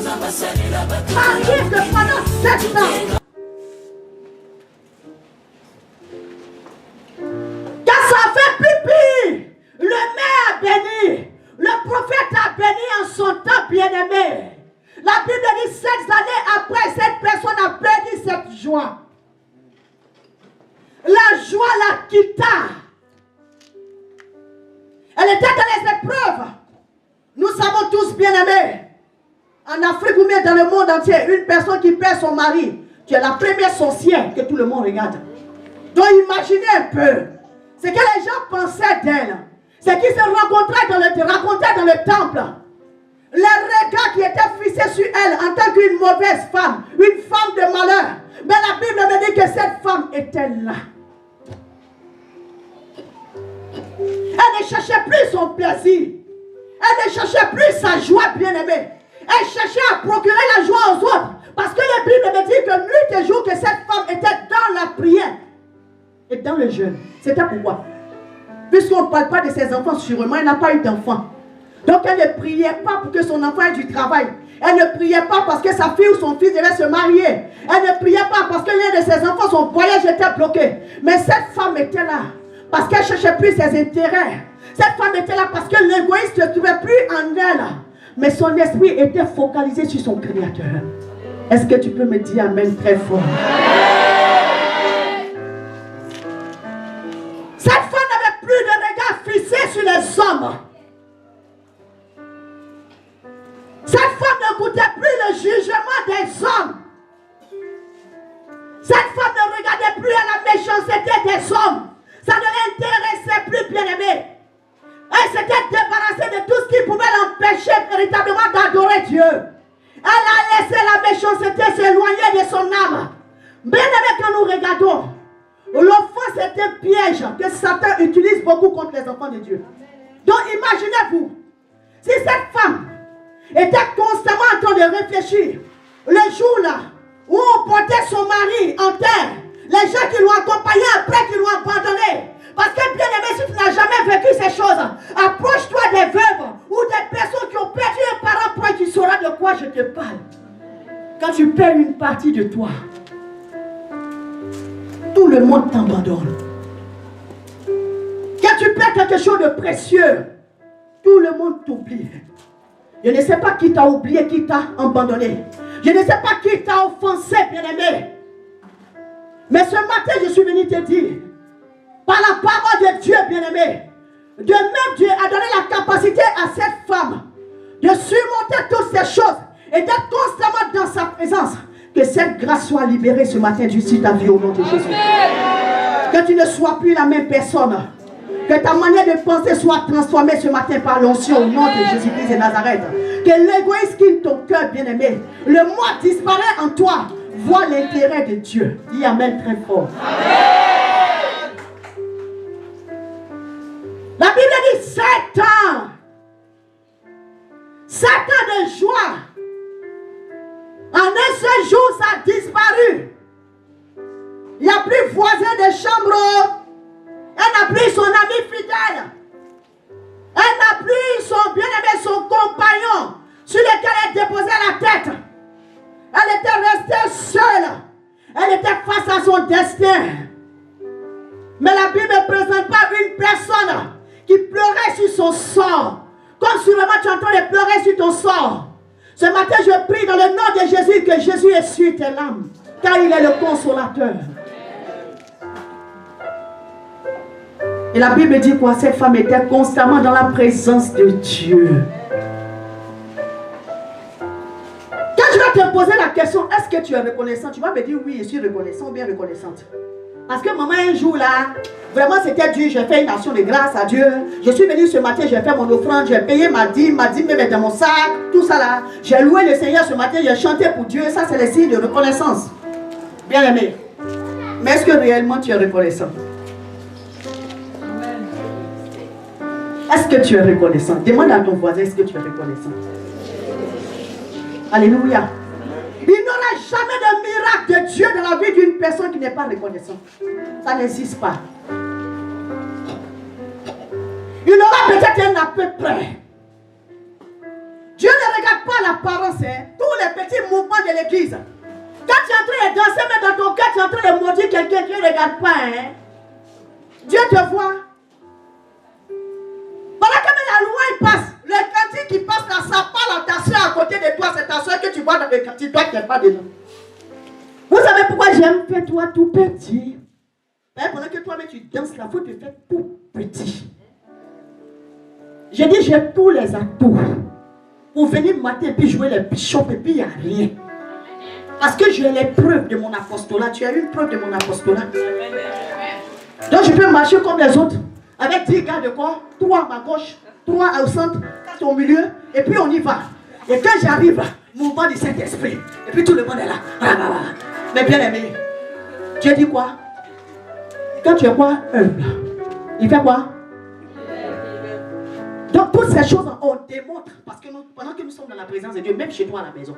Marié que pendant 7 ans, quand ça fait pipi, le maire a béni, le prophète a béni en son temps, bien-aimé. La Bible dit 7 années après, cette personne a perdu cette joie. La joie la quitta. Elle était dans les épreuves. Nous savons tous, bien-aimés, en Afrique ou bien dans le monde entier, une personne qui perd son mari, tu es la première sorcière que tout le monde regarde. Donc imaginez un peu ce que les gens pensaient d'elle. Ce qui se racontaient dans le temple. Les regards qui étaient fixés sur elle en tant qu'une mauvaise femme, une femme de malheur. Mais la Bible me dit que cette femme était là. Elle ne cherchait plus son plaisir. Elle ne cherchait plus sa joie, bien-aimée. Elle cherchait à procurer la joie aux autres. Parce que la Bible me dit que nuit et jour que cette femme était dans la prière et dans le jeûne. C'était pourquoi? Puisqu'on ne parle pas de ses enfants sûrement, elle n'a pas eu d'enfant. Donc elle ne priait pas pour que son enfant ait du travail. Elle ne priait pas parce que sa fille ou son fils devait se marier. Elle ne priait pas parce que l'un de ses enfants, son voyage était bloqué. Mais cette femme était là parce qu'elle ne cherchait plus ses intérêts. Cette femme était là parce que l'égoïsme ne se trouvait plus en elle. Mais son esprit était focalisé sur son Créateur. Est-ce que tu peux me dire amen très fort? Cette femme n'avait plus de regard fixé sur les hommes. Cette femme n'écoutait plus le jugement des hommes. Cette femme ne regardait plus à la méchanceté des hommes. Ça ne l'intéressait plus, bien-aimé. Elle s'était débarrassée de tout ce qui pouvait l'empêcher véritablement d'adorer Dieu. Elle a laissé la méchanceté s'éloigner de son âme. Bien-aimé, quand nous regardons, l'offense est un piège que Satan utilise beaucoup contre les enfants de Dieu. Donc imaginez-vous, si cette femme était constamment en train de réfléchir, le jour là où on portait son mari en terre, les gens qui l'ont accompagné après qui l'ont abandonné. Parce que bien aimé, si tu n'as jamais vécu ces choses, approche-toi des veuves ou des personnes qui ont perdu un parent pour que tu sauras de quoi je te parle. Quand tu perds une partie de toi, tout le monde t'abandonne. Quand tu perds quelque chose de précieux, tout le monde t'oublie. Je ne sais pas qui t'a oublié, qui t'a abandonné. Je ne sais pas qui t'a offensé, bien-aimé. Mais ce matin, je suis venu te dire, par la parole de Dieu, bien-aimé, de même Dieu a donné la capacité à cette femme de surmonter toutes ces choses et d'être constamment dans sa présence. Que cette grâce soit libérée ce matin d'ici ta vie au nom de Jésus. Que tu ne sois plus la même personne. Que ta manière de penser soit transformée ce matin par l'onction au nom de Jésus-Christ de Nazareth. Que l'égoïsme quitte ton cœur, bien-aimé. Le moi disparaît en toi. Vois l'intérêt de Dieu. Dis amen très fort. Amen. La Bible dit 7 ans. 7 ans de joie. En un seul jour, ça a disparu. Il n'y a plus voisin de chambre. Elle n'a plus son ami fidèle. Elle n'a plus son bien-aimé, son compagnon sur lequel elle déposait la tête. Elle était restée seule. Elle était face à son destin. Mais la Bible ne présente pas une personne qui pleurait sur son sort. Comme sûrement tu es en train de pleurer sur ton sort. Ce matin, je prie dans le nom de Jésus que Jésus essuie tes larmes. Car il est le consolateur. Et la Bible dit quoi? Cette femme était constamment dans la présence de Dieu. Quand je vais te poser la question, est-ce que tu es reconnaissant? Tu vas me dire oui, je suis reconnaissant ou bien reconnaissante. Parce que maman, un jour là, vraiment c'était dur, j'ai fait une action de grâce à Dieu. Je suis venue ce matin, j'ai fait mon offrande, j'ai payé ma dîme même dans mon sac, tout ça là. J'ai loué le Seigneur ce matin, j'ai chanté pour Dieu, ça c'est le signe de reconnaissance. Bien aimé. Mais est-ce que réellement tu es reconnaissant? Est-ce que tu es reconnaissant? Demande à ton voisin, est-ce que tu es reconnaissant? Alléluia. Il n'y aura jamais de miracle de Dieu dans la vie d'une personne qui n'est pas reconnaissante. Ça n'existe pas. Il aura peut-être un à peu près. Dieu ne regarde pas l'apparence. Tous de l'église. Quand tu es en train de danser, mais dans ton cœur, tu es en train de maudire quelqu'un, Dieu ne regarde pas. Hein? Dieu te voit. Voilà comme la loi il passe. Le cantique qui passe là, ça parle à ta soeur à côté de toi. C'est ta soeur que tu vois dans le cantique. Toi qui n'es pas dedans. Vous savez pourquoi j'aime faire toi tout petit? Pendant que toi-même tu danses là, il faut te faire tout petit. J'ai dit, j'ai tous les atouts pour venir mater et puis jouer les bishops et puis il n'y a rien. Parce que j'ai les preuves de mon apostolat. Tu as une preuve de mon apostolat. Donc je peux marcher comme les autres. Avec 10 gars de corps, 3 à ma gauche, 3 au centre, 4 au milieu. Et puis on y va. Et quand j'arrive, mouvement du Saint-Esprit. Et puis tout le monde est là. Mais bien aimé, Dieu dit quoi? Quand tu es quoi? Humble. Il fait quoi? Donc toutes ces choses, on démontre. Parce que pendant que nous sommes dans la présence de Dieu, même chez toi à la maison.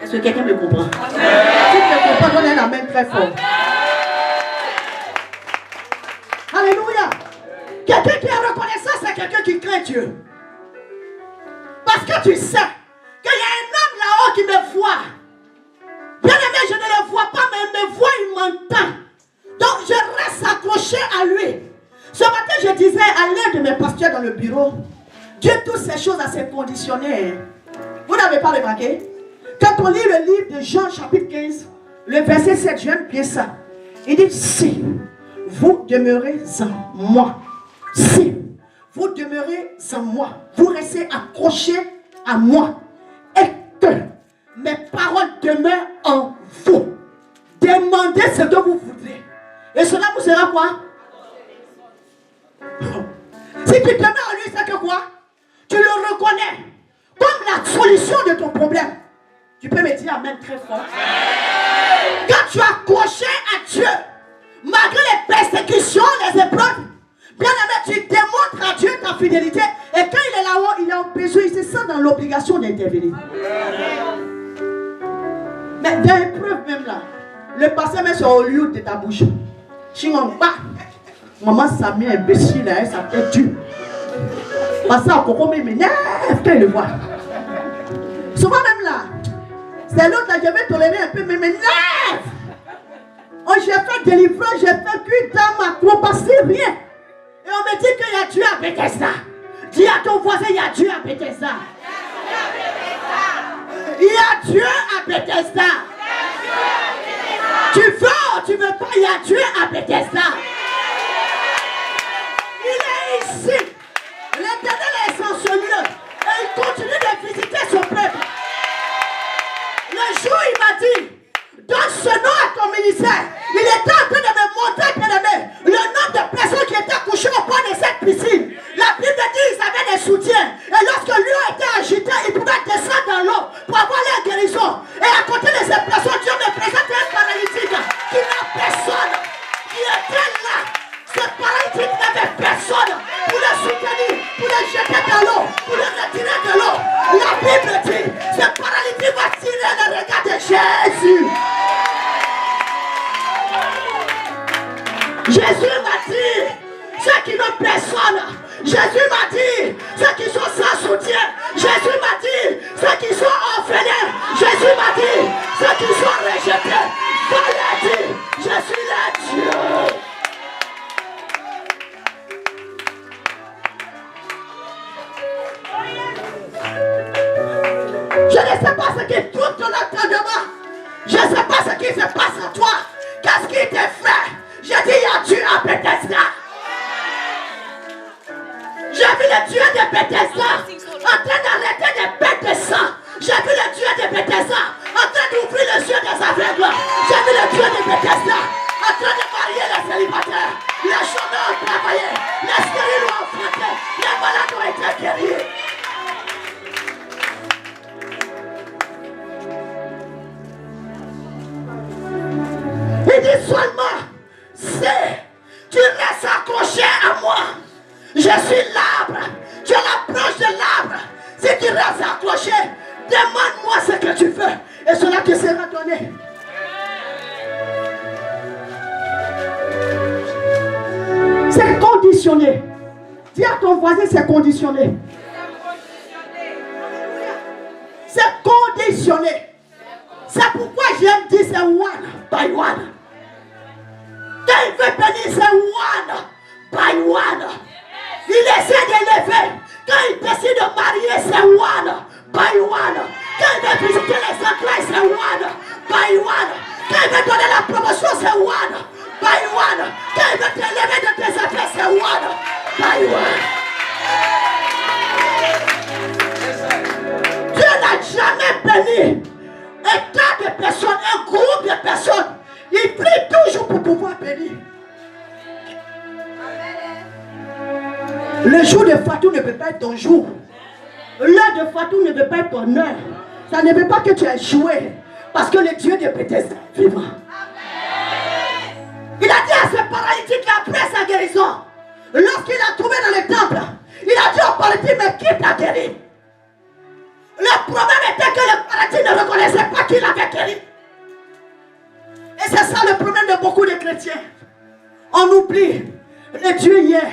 Est-ce que quelqu'un me comprend? Si tu me comprends, donne la main très fort. Alléluia. Quelqu'un qui est reconnaissant, c'est quelqu'un qui craint Dieu. Parce que tu sais qu'il y a un homme là-haut qui me voit. Bien aimé, je ne le vois pas, mais il me voit, il m'entend. Donc je reste accroché à lui. Ce matin, je disais à l'un de mes pasteurs dans le bureau, Dieu, toutes ces choses à se conditionner. Vous n'avez pas remarqué? Quand on lit le livre de Jean chapitre 15, le verset 7, j'aime bien ça. Il dit, si vous demeurez en moi, si vous demeurez en moi, vous restez accrochés à moi, et que mes paroles demeurent en vous. Demandez ce que vous voudrez. Et cela vous sera quoi? Si tu demeures en lui, c'est que quoi? Tu le reconnais comme la solution de ton problème. Tu peux me dire amen très fort. Quand tu es accroché à Dieu, malgré les persécutions, les épreuves, bien aimé, tu démontres à Dieu ta fidélité. Et quand il est là-haut, il est en besoin, il se sent dans l'obligation d'intervenir. Mais dans l'épreuve même là, le passé met sur le lieu de ta bouche. Chingomba. Maman Samy imbécile, elle s'appelle Dieu. Parce que Coco m'énerve quand il le voit. Souvent même là, c'est l'autre là, je vais tolérer un peu, mais m'énerve. Oh, j'ai fait délivrance, j'ai fait cuire dans ma acrobatie, rien. Et on me dit qu'il y a Dieu à Bethesda. Dis à ton voisin, il y a Dieu à Bethesda. Il y a Dieu à Bethesda. Tu veux ou tu veux pas, il y a Dieu à Bethesda. Il est ici. L'Éternel est sans ce lieu. Et il continue de visiter son peuple. Le jour, il m'a dit, donne ce nom à ton ministère. Il était en train de me montrer, bien aimé, le nombre de personnes qui étaient couchées au bord de cette piscine. La Bible dit qu'ils avaient des soutiens. Et lorsque l'eau était agitée, ils pouvaient descendre dans l'eau pour avoir leur guérison. Et à côté de ces personnes, Dieu me présente un paralytique qui n'a personne, qui était là. Ce paralytique n'avait personne pour le soutenir, pour le jeter dans l'eau, pour le retirer de l'eau. La Bible dit, ce paralytique va tirer le regard de Jésus. Jésus m'a dit, ceux qui n'ont personne. Jésus m'a dit, ceux qui sont sans soutien. Jésus m'a dit, ceux qui sont orphelins. Jésus m'a dit, ceux qui sont rejetés. Voilà dit, je suis le Dieu. Je ne sais pas ce qui est tout ton entendement. Je ne sais pas ce qui se passe en toi. Qu'est-ce qui t'est fait? J'ai dit, il y a Dieu à Bethesda. J'ai vu le Dieu de Bethesda en train d'arrêter des bêtes de sang. J'ai vu le Dieu de Bethesda en train d'ouvrir les yeux des aveugles. J'ai vu le Dieu de Bethesda en train de marier les célibataires. Les chômeurs ont travaillé. Les stériles ont enfanté. Les malades ont été guéris. Il dit seulement, c'est, tu restes accroché à moi. Je suis l'arbre. Tu es la branche de l'arbre. Si tu restes accroché, demande-moi ce que tu veux. Et cela te sera donné. C'est conditionné. Dis à ton voisin, c'est conditionné. C'est conditionné. C'est pourquoi j'aime dire c'est one by one. Quand il veut bénir, c'est one by one. Il essaie d'élever. Quand il décide de marier, c'est one by one. Quand il veut visiter les entrailles, c'est one by one. Quand il veut donner la promotion, c'est one by one. Quand il veut t'élever de tes affaires, c'est one by one. Dieu n'a jamais béni un tas de personnes, un groupe de personnes. Il prie toujours pour pouvoir bénir. Le jour de Fatou ne peut pas être ton jour. L'heure de Fatou ne peut pas être ton heure. Ça ne veut pas que tu aies joué. Parce que le Dieu de Bethesda est vivant. Il a dit à ce paralytique après sa guérison, lorsqu'il a trouvé dans le temple, il a dit au paralytique, mais qui t'a guéri? Le problème était que le paralytique ne reconnaissait pas qu'il avait guéri. Et c'est ça le problème de beaucoup de chrétiens. On oublie le Dieu hier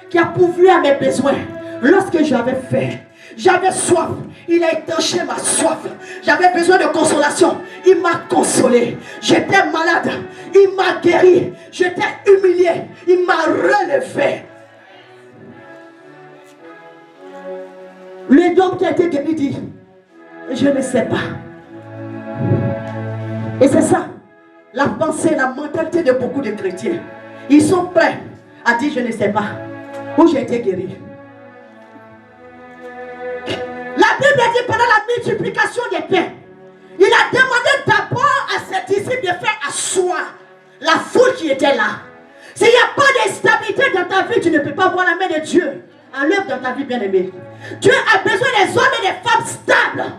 qui a pourvu à mes besoins. Lorsque j'avais faim, j'avais soif, il a étanché ma soif. J'avais besoin de consolation, il m'a consolé. J'étais malade, il m'a guéri. J'étais humilié, il m'a relevé. Le homme qui a été guéri dit, je ne sais pas. Et c'est ça, la pensée, la mentalité de beaucoup de chrétiens. Ils sont prêts à dire, je ne sais pas où j'ai été guéri. La Bible dit pendant la multiplication des pains, il a demandé d'abord à ses disciples de faire asseoir la foule qui était là. S'il n'y a pas de stabilité dans ta vie, tu ne peux pas voir la main de Dieu en l'œuvre dans ta vie, bien-aimée. Dieu a besoin des hommes et des femmes stables.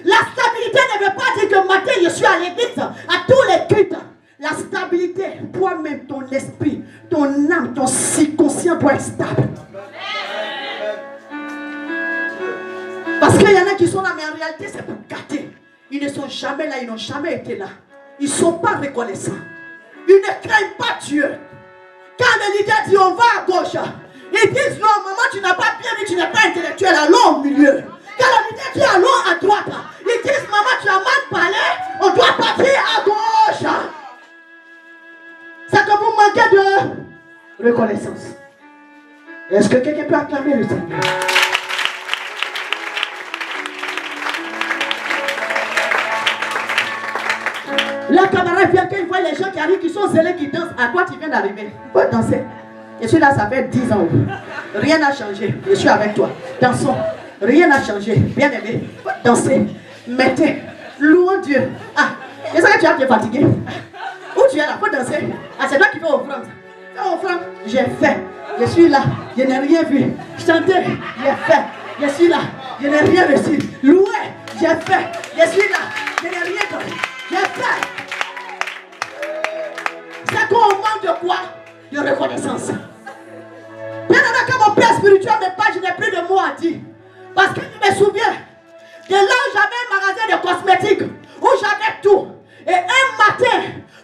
La stabilité ne veut pas dire que matin je suis à l'église, à tous les cultes. La stabilité, toi-même, ton esprit, ton âme, ton subconscient doit être stable. Parce qu'il y en a qui sont là, mais en réalité, c'est pour gâter. Ils ne sont jamais là, ils n'ont jamais été là. Ils ne sont pas reconnaissants. Ils ne craignent pas Dieu. Quand le leader dit on va à gauche, ils disent non, maman, tu n'as pas bien vu, tu n'es pas intellectuel, allons au milieu. Quand le leader dit allons à droite, ils disent maman, tu as mal parlé, on doit partir à gauche. C'est que vous manquez de reconnaissance. Est-ce que quelqu'un peut acclamer le Seigneur? Le camarade vient, quand il voit les gens qui arrivent, qui sont zélés, qui dansent. À toi, tu viens d'arriver. Il faut danser. Je suis là, ça fait 10 ans. Rien n'a changé. Je suis avec toi. Dansons. Rien n'a changé. Bien aimé. Danser. Mettez. Louons Dieu. Ah, est-ce que tu as été fatigué? Où tu es là? Il faut danser. Ah, c'est toi qui fais offrande. Fais offrande. J'ai fait. Je suis là. Je n'ai rien vu. Chanter. J'ai fait. Je suis là. Je n'ai rien reçu. Louer. J'ai fait. Je suis là. Je n'ai rien donné. J'ai fait. C'est qu'on manque de quoi? De reconnaissance. Bien avant que mon père spirituel me parle, je n'ai plus de mots à dire. Parce que je me souviens de là où j'avais un magasin de cosmétiques, où j'avais tout. Et un matin,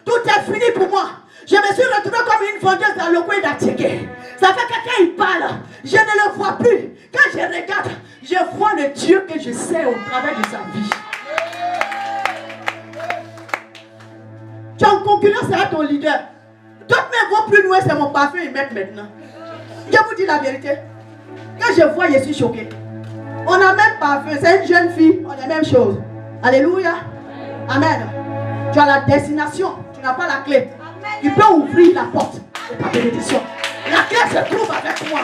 tout est fini pour moi. Je me suis retrouvée comme une vendeuse dans le coin d'Attiqué. Ça fait que quand il parle, je ne le vois plus. Quand je regarde, je vois le Dieu que je sais au travers de sa vie. Ton concurrent sera ton leader. D'autres même vont plus loin, c'est mon parfum ils mettent maintenant. Je vous dis la vérité. Quand je vois, je suis choqué. On a même parfum, c'est une jeune fille, on a la même chose. Alléluia. Amen. Tu as la destination, tu n'as pas la clé. Tu peux ouvrir la porte de ta bénédiction. La clé se trouve avec moi.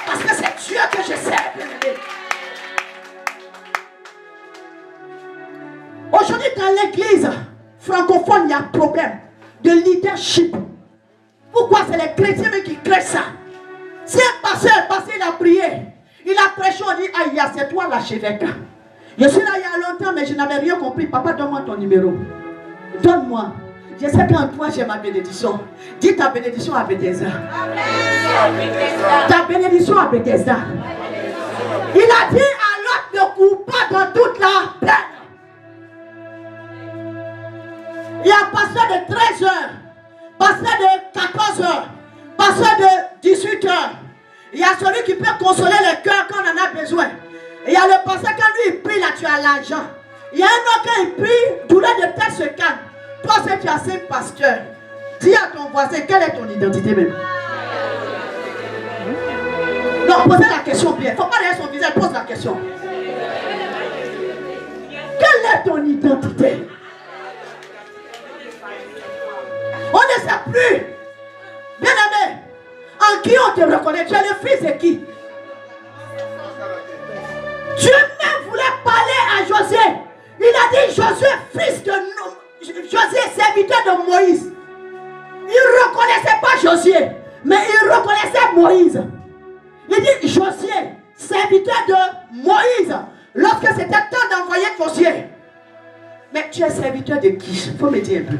Parce que c'est Dieu que je sers, bien-aimé. Aujourd'hui, dans l'église francophone, il y a un problème de leadership. Pourquoi c'est les chrétiens qui créent ça? Si un pasteur est passé, il a prié, il a prêché, on dit, aïe, c'est toi l'archevêque. Je suis là il y a longtemps, mais je n'avais rien compris. Papa, donne-moi ton numéro. Donne-moi. Je sais qu'en toi, j'ai ma bénédiction. Dis ta bénédiction à Bethesda. Ta bénédiction à Bethesda. Il a dit à l'autre, ne cours pas dans toute la peine. Il y a un pasteur de 13 heures, pasteur de 14 heures, pasteur de 18 heures. Il y a celui qui peut consoler le cœur quand on en a besoin. Et il y a le pasteur, quand lui il prie là, tu as l'argent. Il y a un autre qui prie, douleur de tête se calme. Toi, c'est tu as 5 pasteurs. Dis à ton voisin, quelle est ton identité même? Non, posez la question bien. Il ne faut pas regarder son visage, pose la question. Quelle est ton identité? On ne sait plus. Bien aimé, en qui on te reconnaît? Tu es le fils de qui? Dieu même voulait parler à Josué. Il a dit Josué, fils de Josué, serviteur de Moïse. Il ne reconnaissait pas Josué, mais il reconnaissait Moïse. Il dit Josué, serviteur de Moïse. Lorsque c'était temps d'envoyer Josué. Mais tu es serviteur de qui? Il faut me dire un peu.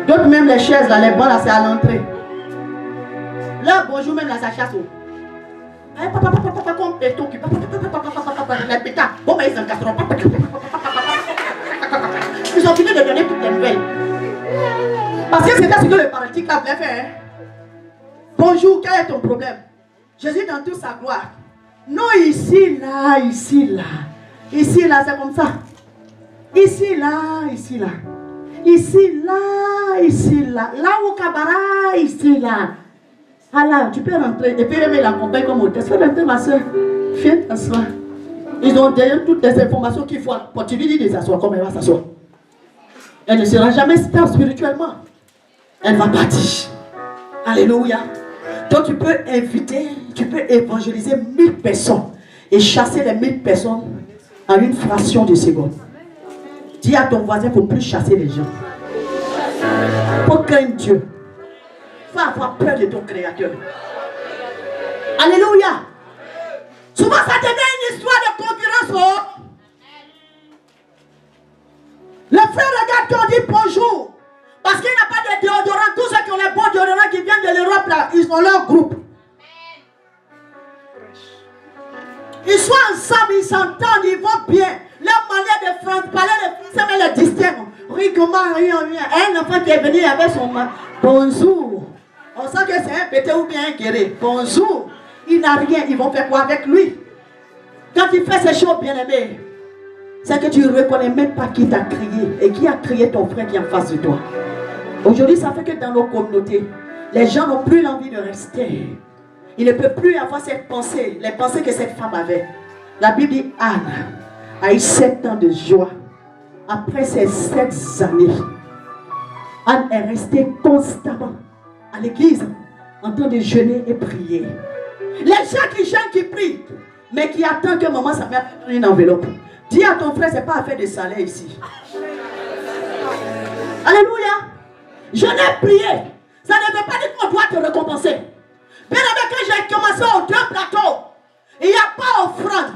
D'autres même les chaises là, les bancs là, c'est à l'entrée. Là, bonjour même là, ça chasse. Comme péto qui bon, mais ils en casseront. Ils ont fini de donner toutes les nouvelles. Parce que c'était ce que le paralytique là voulait faire. Bonjour, quel est ton problème? Jésus dans toute sa gloire. Non, ici, là, ici, là. Ici, là, c'est comme ça. Ici, là, ici, là. Ici, là, ici, là. Là où Kabara, ici, là. Ah là, tu peux rentrer. Et puis, elle l'accompagne comme hôtesse. Fais rentrer, ma soeur. Viens t'asseoir. Ils ont derrière toutes les informations qu'il faut. Quand tu lui dis de s'asseoir, comme elle va s'asseoir. Elle ne sera jamais stable spirituellement. Elle va partir. Alléluia. Donc tu peux inviter, tu peux évangéliser 1000 personnes et chasser les 1000 personnes en une fraction de seconde. Dis à ton voisin, il ne faut plus chasser les gens. Il faut craindre Dieu. Il faut avoir peur de ton Créateur. Alléluia. Souvent ça devient une histoire de concurrence. Oh. Le frère regarde quand on dit bonjour. Parce qu'il n'y a pas de déodorant. Tous ceux qui ont les bons déodorants qui viennent de l'Europe, là, ils ont leur groupe. Ils sont ensemble, ils s'entendent, ils vont bien. Leur manière de parler le français, mais le distingue. Oui, comment, oui. Un enfant qui est venu avec son bonjour. On sent que c'est un pété ou bien un guéri. Bonjour. Il n'a rien. Ils vont faire quoi avec lui? Quand il fait ces choses, bien aimé, c'est que tu ne reconnais même pas qui t'a crié et qui a crié ton frère qui est en face de toi. Aujourd'hui, ça fait que dans nos communautés, les gens n'ont plus l'envie de rester. Ils ne peuvent plus avoir cette pensée, les pensées que cette femme avait. La Bible dit Anne a eu 7 ans de joie. Après ces 7 années, Anne est restée constamment à l'église en train de jeûner et prier. Les gens qui jeûnent, qui prient, mais qui attendent que maman sa mère prenne une enveloppe. Dis à ton frère, ce n'est pas affaire de salaire ici. Alléluia. Je n'ai prié. Ça ne veut pas dire qu'on doit te récompenser. Bien avec quand j'ai commencé aux 2 plateaux, il n'y a pas offrande.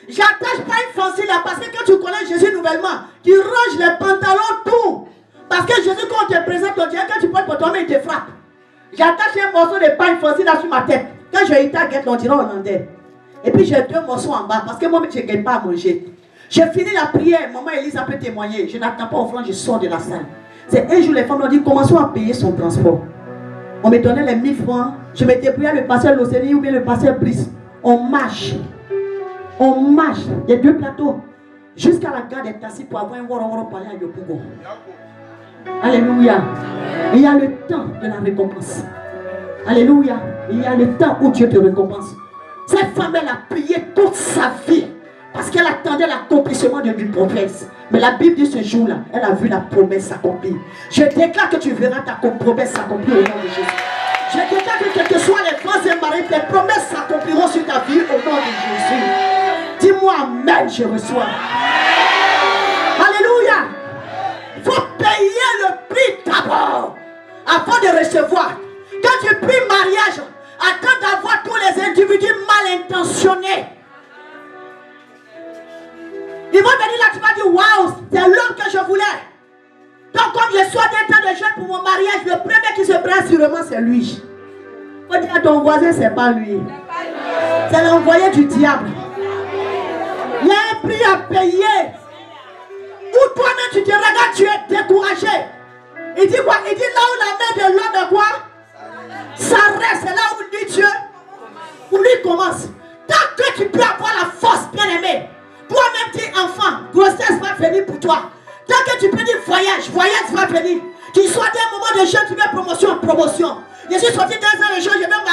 J'attache pas une fancy là parce que quand tu connais Jésus nouvellement, tu ranges les pantalons tout. Parce que Jésus, quand on te présente, on dirait que tu portes pour toi-même, il te frappe. J'attache un morceau de pain fancy là sur ma tête. Quand je hit à guette, on dirait hollandais. Et puis j'ai 2 morceaux en bas parce que moi, je ne gagne pas à manger. J'ai fini la prière, maman Elisa peut témoigner. Je n'attends pas offrande, je sors de la salle. C'est un jour, les femmes ont dit, commençons à payer son transport. On me donnait les 1000 francs. Je me débrouillais le pasteur Locélie ou bien le pasteur Brice. On marche. On marche. Il y a 2 plateaux. Jusqu'à la gare des taxis pour avoir un woro parler à Yopougo. Alléluia. Il y a le temps de la récompense. Alléluia. Il y a le temps où Dieu te récompense. Cette femme, elle a prié toute sa vie. Parce qu'elle attendait l'accomplissement d'une promesse. Mais la Bible dit ce jour-là, elle a vu la promesse s'accomplir. Je déclare que tu verras ta promesse s'accomplir au nom de Jésus. Je déclare que quels que soient les vents et marées, tes promesses s'accompliront sur ta vie au nom de Jésus. Dis-moi Amen, je reçois. Alléluia. Il faut payer le prix d'abord avant de recevoir. Quand tu pries mariage, attends d'avoir tous les individus mal intentionnés. Ils vont venir là, tu vas dire, waouh, c'est l'homme que je voulais. Donc, comme je sois d'un temps de jeûne pour mon mariage, le premier qui se prend sûrement, c'est lui. Il faut dire à ton voisin, c'est pas lui. C'est l'envoyé du diable. Il y a un prix à payer. Ou toi-même, tu te regardes, tu es découragé. Il dit quoi? Il dit là où la main de l'homme est quoi? Ça reste, c'est là où dit Dieu. Où lui commence. Tant Je suis sorti dans un échange, je veux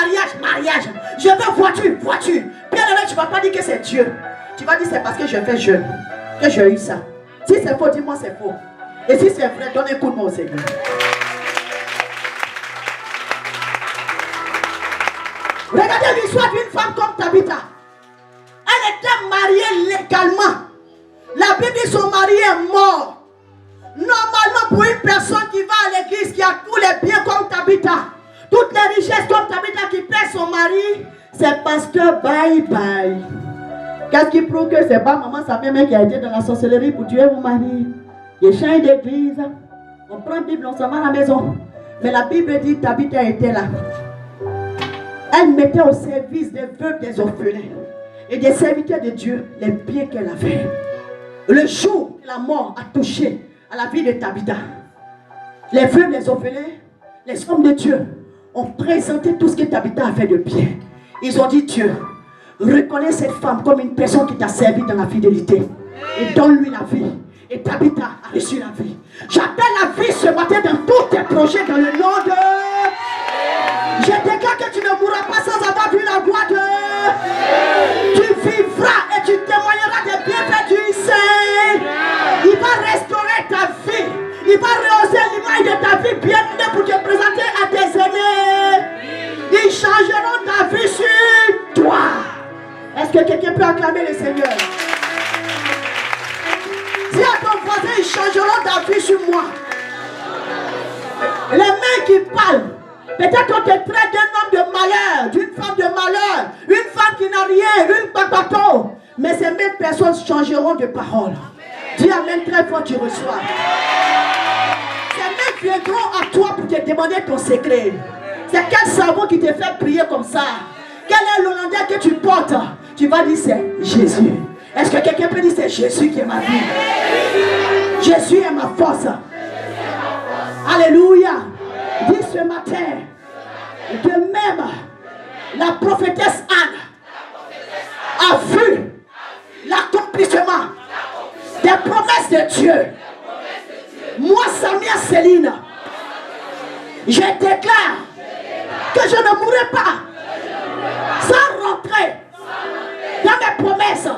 mariage. Je veux voiture. Bien-aimé, tu ne vas pas dire que c'est Dieu. Tu vas dire c'est parce que je fais jeûne que j'ai eu ça. Si c'est faux, dis-moi c'est faux. Et si c'est vrai, donne un coup de main au Seigneur. Regardez l'histoire d'une femme comme Tabitha. Elle était mariée légalement. La Bible dit son mari est mort. Normalement, pour une personne qui va à l'église, qui a tous les biens comme Tabitha, toutes les richesses comme Tabitha, qui paie son mari, c'est pasteur bye. Qu'est-ce qui prouve que c'est pas maman, sa mère qui a été dans la sorcellerie pour tuer mon mari? Il change d'église. On prend la Bible, on s'en va à la maison. Mais la Bible dit Tabitha était là. Elle mettait au service des veuves, des orphelins et des serviteurs de Dieu les biens qu'elle avait. Le jour où la mort a touché à la vie de Tabitha, les veuves, les orphelins, les hommes de Dieu ont présenté tout ce que Tabitha a fait de bien. Ils ont dit Dieu, reconnais cette femme comme une personne qui t'a servi dans la fidélité et donne-lui la vie. Et Tabitha a reçu la vie. J'appelle la vie ce matin dans tous tes projets dans le nom de... Je déclare que tu ne mourras pas sans avoir vu la gloire de... Tu vivras et tu témoigneras des bienfaits du Seigneur. Il va restaurer ta vie. Il va rehausser l'image de ta vie bien pour te présenter à tes aînés. Ils changeront ta vie sur toi. Est-ce que quelqu'un peut acclamer le Seigneur? Si à ton voisin, ils changeront ta vie sur moi. Les mains qui parlent. Peut-être on te traite d'un homme de malheur, d'une femme de malheur, une femme qui n'a rien, une papato. Mais ces mêmes personnes changeront de parole. Dis amen très fort, tu reçois. Ces mêmes viendront à toi pour te demander ton secret. C'est quel savon qui te fait prier comme ça? Quel est l'Hollandais que tu portes? Tu vas dire c'est Jésus. Est-ce que quelqu'un peut dire c'est Jésus qui est ma vie? Jésus est ma force. Alléluia. Dis ce matin, de même, la prophétesse Anne a vu l'accomplissement des promesses de Dieu. Moi, Samia Céline, je déclare que je ne mourrai pas sans rentrer dans mes promesses.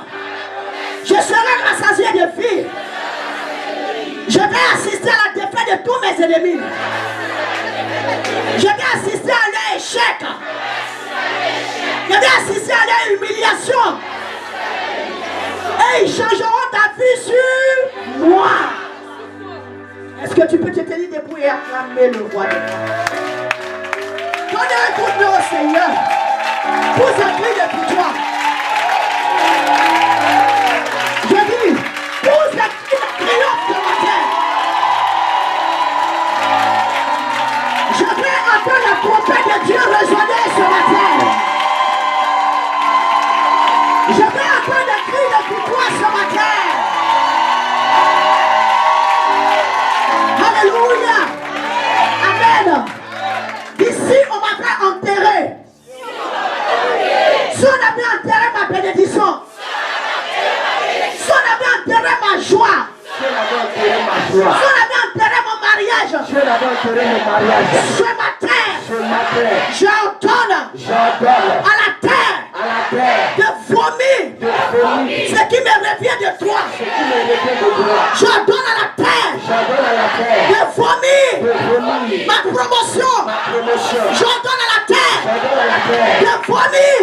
Je serai rassasié de vie. Je vais assister à la défaite de tous mes ennemis. Je vais assister à leur échec. Je vais assister à leur humiliation. Et ils changeront ta vie sur moi. Est-ce que tu peux te tenir debout et acclamer le roi de gloire? Donnez un coup de main au Seigneur pour ce cri depuis toi. Je dis, pour ce cri de triomphe ce matin. Je vais entendre la trompette de Dieu résonner ce matin. Je vais entendre le cri de victoire ce matin. Alléluia. Amen. D'ici, on m'avait enterré. Si on avait enterré ma bénédiction, si on avait enterré ma joie, si on avait enterré mon mariage, ce matin, j'ordonne à la terre de vomir ce qui me revient de toi. J'ordonne à la terre de vomir ma promotion. J'ordonne à la terre de vomir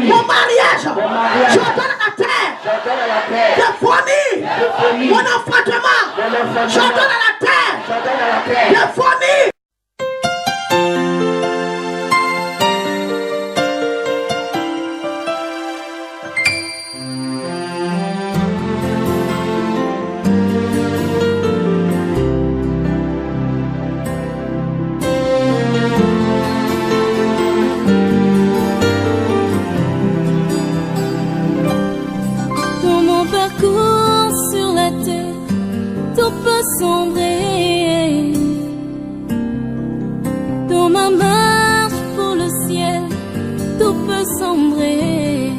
mon mariage. J'ordonne à la terre de vomir mon enfantement. J'ordonne à la terre de vomir. Sombrer dans ma marche pour le ciel, tout peut sombrer.